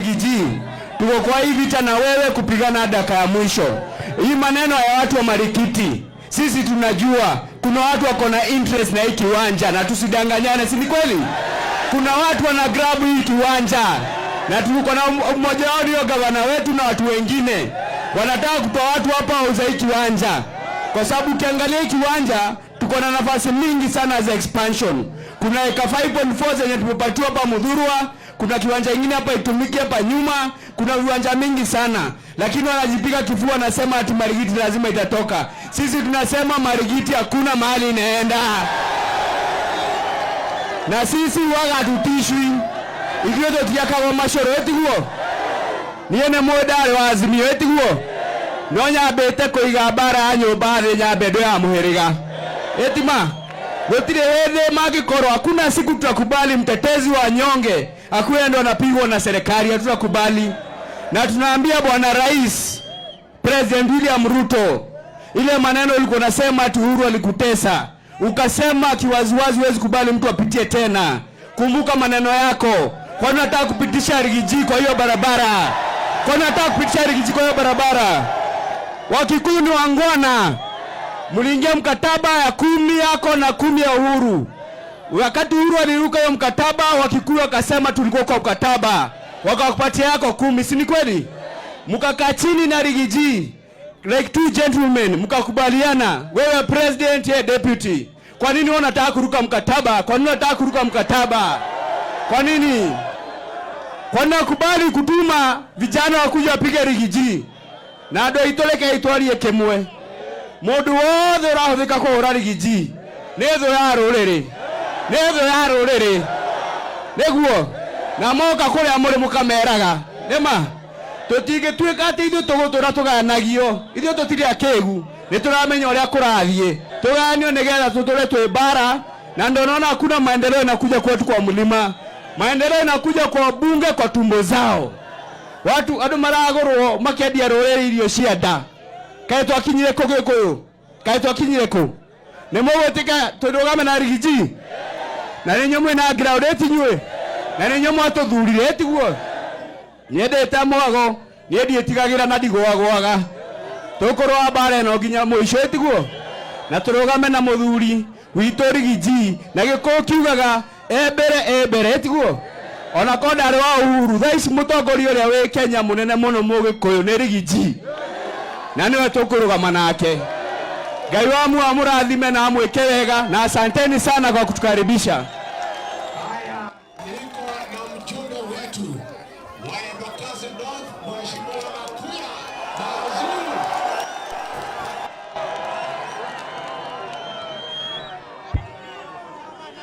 Giji, tuko kwa hii vita na wewe kupigana dakika ya mwisho. Hii maneno ya watu wa Marikiti, sisi tunajua kuna watu wako na interest na hii kiwanja na tusidanganyane, si ni kweli? Kuna watu wana grab hii kiwanja na tuko na mmoja wao ndio gavana wetu na watu wengine wanataka kutoa watu hapa wauza hii kiwanja, kwa sababu ukiangalia hii kiwanja tuko na nafasi mingi sana za expansion. Kuna eka 5.4 zenye tumepatiwa hapa Mudhurwa, kuna kiwanja kingine hapa itumiki hapa nyuma, kuna viwanja mingi sana, lakini wanajipiga kifua nasema ati Marikiti lazima itatoka. Sisi tunasema Marikiti hakuna mahali inaenda. Na sisi waga tutishwi. Hivyo tutiaka wa mashoro eti huo. Niene modare wa Azimio eti huo. Nonya bete kuiga bara nyumba nya bedo ya muhiriga. Eti ma gotire hede magikoro hakuna siku tutakubali mtetezi wa nyonge akuwe ndo anapigwa na serikali, hatutakubali. Na tunaambia Bwana Rais President William Ruto, ile maneno ulikuwa unasema ati Uhuru alikutesa, ukasema kiwaziwazi huwezi kubali mtu apitie tena. Kumbuka maneno yako. Kwa nini unataka kupitisha Rigiji kwa hiyo barabara? Kwa nini unataka kupitisha Rigiji kwa hiyo barabara? Wakikuyu ni wangwana. Mliingia mkataba ya 10 yako na 10 ya Uhuru. Wakati Uhuru aliruka hiyo mkataba, Wakikuyu wakasema tulikuwa kwa mkataba, wakakupatia yako 10, si ni kweli? Mkakaa chini na Rigiji like two gentlemen, mkakubaliana, wewe president, yeye deputy. Kwa nini unataka kuruka mkataba? Kwa nini unataka kuruka mkataba? Kwa nini? Kwa nini ukubali kutuma vijana wakuja wapige Rigiji? Na ndo itoleke itwarie kemwe. Mundu wothe urahũthĩka kũhũra Rigiji nĩthũ ya rũrĩrĩ, nĩthũ ya rũrĩrĩ, nĩguo na moka kũrĩa mũrĩ mũkameraga nĩma tũtingĩtuĩka atĩ ithuĩ tũgũtũra tũgayanagio, ithuĩ tũtirĩ akĩgu, nĩtũramenya ũrĩa kũrathiĩ, tũgayanio nĩgetha tũtũre twĩ bara. Na ndio naona hakuna maendeleo inakuja kwetu kwa mlima, maendeleo inakuja kwa bunge kwa tumbo zao. Watu andũ maragũrwo makĩendia rũrĩrĩ irio cia nda. Kaĩ twakinyire kũ Gĩkũyũ? Kaĩ twakinyire kũ? Nĩ mũgwĩtĩka tũrũgame na Rigiji? Na nĩ nyuo mwĩna ground etinyuĩ? Na nĩ nyuo mwatũthurire etiguo? Nyendete mwago, niĩ ndiĩtigagĩra na ndigũagũaga. Tũkũrũa mbara ĩno nginya mũico etiguo? Na tũrũgame na mũthuri witũ Rigiji na Gĩkũyũ kiugaga ebere etiguo? Ona kondarĩ wa Uhuru, thaa ici mũtongoria ũrĩa wĩ Kenya mũnene mũno Mũgĩkũyũ nĩ Rigiji. Na niwe tũkũrũgama nake. Ngai wa mũrathime na amwĩke wega, na asanteni sana kwa kutukaribisha. Haya, niko na mjumbe wetu wa Embakasi North, Mheshimiwa Nakuya Bazulu.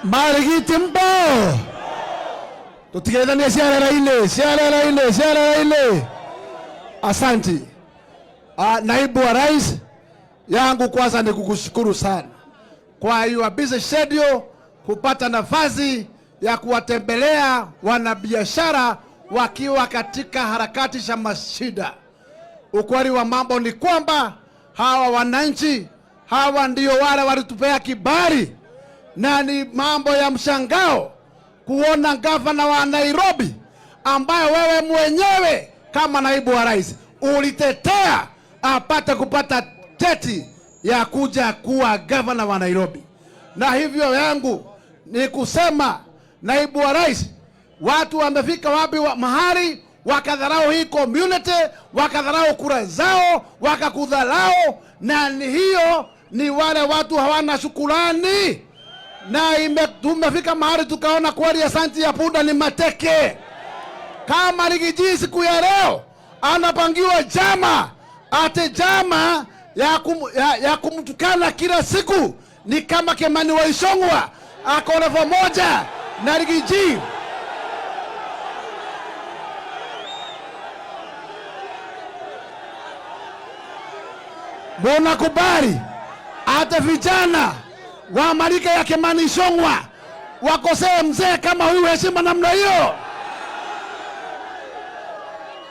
Marikiti mpo. Tutigethanie ciarera ile. Asante. Naibu wa Rais, yangu kwanza ni kukushukuru sana kwa hiyo busy schedule kupata nafasi ya kuwatembelea wanabiashara wakiwa katika harakati za mashida. Ukweli wa mambo ni kwamba hawa wananchi hawa ndio wale walitupea kibali, na ni mambo ya mshangao kuona gavana wa Nairobi ambaye wewe mwenyewe kama naibu wa rais ulitetea apate kupata teti ya kuja kuwa gavana wa Nairobi. Na hivyo yangu ni kusema, naibu wa rais, watu wamefika wapi mahali wakadharau hii community, wakadharau kura zao, wakakudharau, na hiyo ni wale watu hawana shukrani. Na tumefika mahali tukaona kweli asanti ya punda ni mateke. Kama Rigiji siku ya leo anapangiwa jama, ate jama ya kumtukana kila siku, ni kama Kimani wa Ichung'wah ako level moja na Rigiji. Mbona kubali ate vijana wa marika ya Kimani Ichung'wah wakosee mzee kama huyu heshima namna hiyo?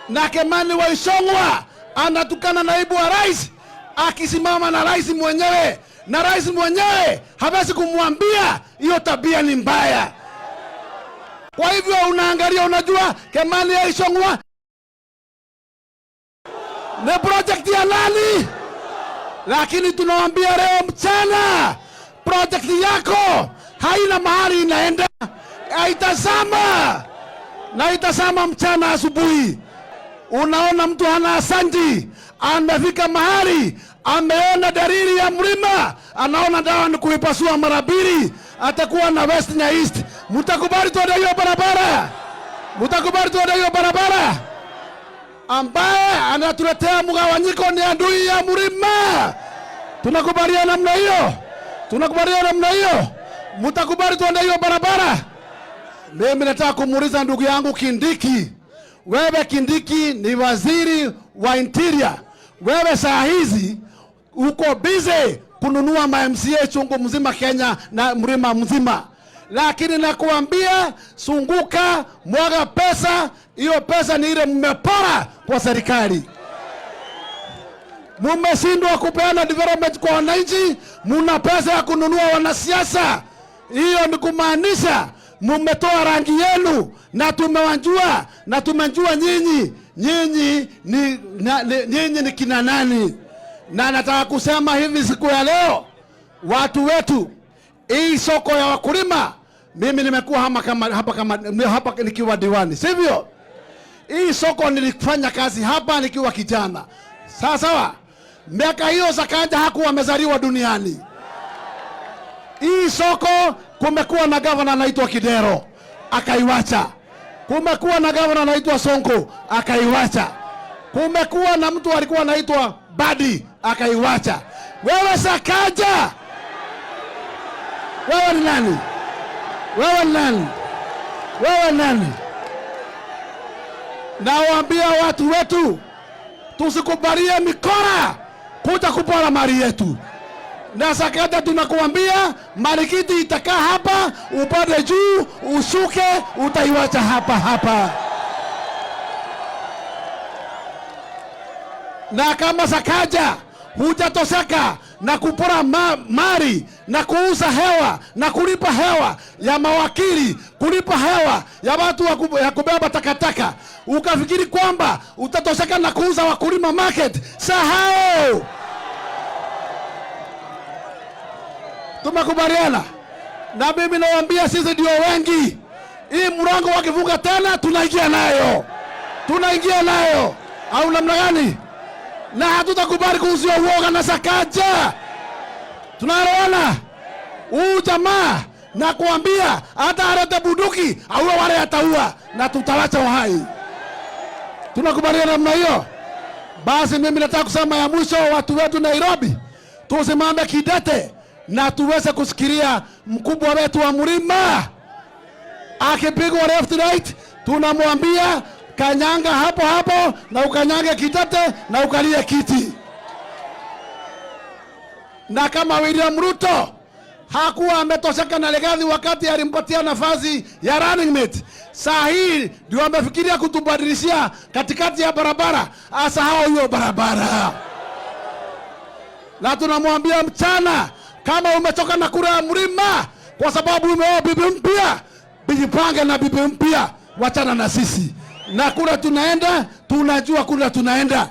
Na Kimani wa Ichung'wah anatukana naibu wa rais, akisimama na rais mwenyewe, na rais mwenyewe hawezi kumwambia hiyo tabia ni mbaya. Kwa hivyo unaangalia, unajua Kimani ya Ichung'wah ni project ya nani? Lakini tunawaambia leo mchana, project yako haina mahali inaenda. Itazama mchana asubuhi. Unaona mtu hana asanti, amefika mahali, ameona dalili ya mlima, anaona dawa ni kuipasua mara mbili, atakuwa na west na east. Mtakubali tuende hiyo barabara? Mtakubali tuende hiyo barabara? Ambaye anatuletea mgawanyiko ni adui ya mlima. Tunakubaliana namna hiyo? Tunakubaliana namna hiyo? Mtakubali tuende hiyo barabara? Mimi nataka kumuuliza ndugu yangu Kindiki. Wewe Kindiki ni waziri wa interior. Wewe saa hizi uko busy kununua ma-MCA chungu mzima Kenya na mlima mzima. Lakini nakuambia, sunguka, mwaga pesa. Hiyo pesa ni ile mmepora kwa serikali. Mmeshindwa kupeana development kwa wananchi, muna pesa ya kununua wanasiasa. Hiyo ni kumaanisha mmetoa rangi yenu na tumewajua, na tumejua nyinyi ni kina nani. Na nataka kusema hivi siku ya leo, watu wetu, hii soko ya wakulima, mimi nimekuwa hapa nikiwa diwani, sivyo? Hii soko nilifanya kazi hapa nikiwa kijana. Sawa. Miaka hiyo Sakaja hakuwa amezaliwa duniani. Hii soko kumekuwa na gavana anaitwa Kidero, akaiwacha. Kumekuwa na gavana anaitwa Sonko, akaiwacha. Kumekuwa na mtu alikuwa anaitwa Badi, akaiwacha. Wewe Sakaja, wewe ni nani? Wewe ni nani? Wewe ni nani? Nawaambia watu wetu, tusikubalie mikora kuja kupora mali yetu. Na Sakaja tunakuambia, marikiti itakaa hapa, upande juu, ushuke, utaiwacha hapa. Na kama Sakaja hujatoseka na kupora mali na kuuza hewa na kulipa hewa ya mawakili, kulipa hewa ya watu ya kubeba takataka, ukafikiri kwamba utatoseka na kuuza wakulima market, sahau. Tumekubaliana. Na mimi nawaambia, sisi ndio wengi. Hii mlango wakifunga tena tunaingia nayo. Au namna gani? Na hatutakubali kuuzia uoga na Sakaja. Tunaelewana? Huyu jamaa na kuambia hata alete bunduki au wale ataua na tutawacha uhai. Tunakubaliana namna hiyo? Basi mimi nataka kusema ya mwisho, watu wetu Nairobi, tusimame kidete na tuweze kusikilia mkubwa wetu wa mlima. Akipigwa left right, tunamwambia kanyanga hapo na ukanyange kitete na ukalie kiti. Na kama William Ruto hakuwa ametosheka na Legathi wakati alimpatia nafasi ya running mate, saa hii ndio amefikiria kutubadilishia katikati ya barabara, asahau hiyo barabara. Na tunamwambia mchana, kama umetoka na kura ya mlima kwa sababu umeoa bibi mpya, bijipange na bibi mpya, wachana na sisi. Na kura tunaenda, tunajua kura tunaenda.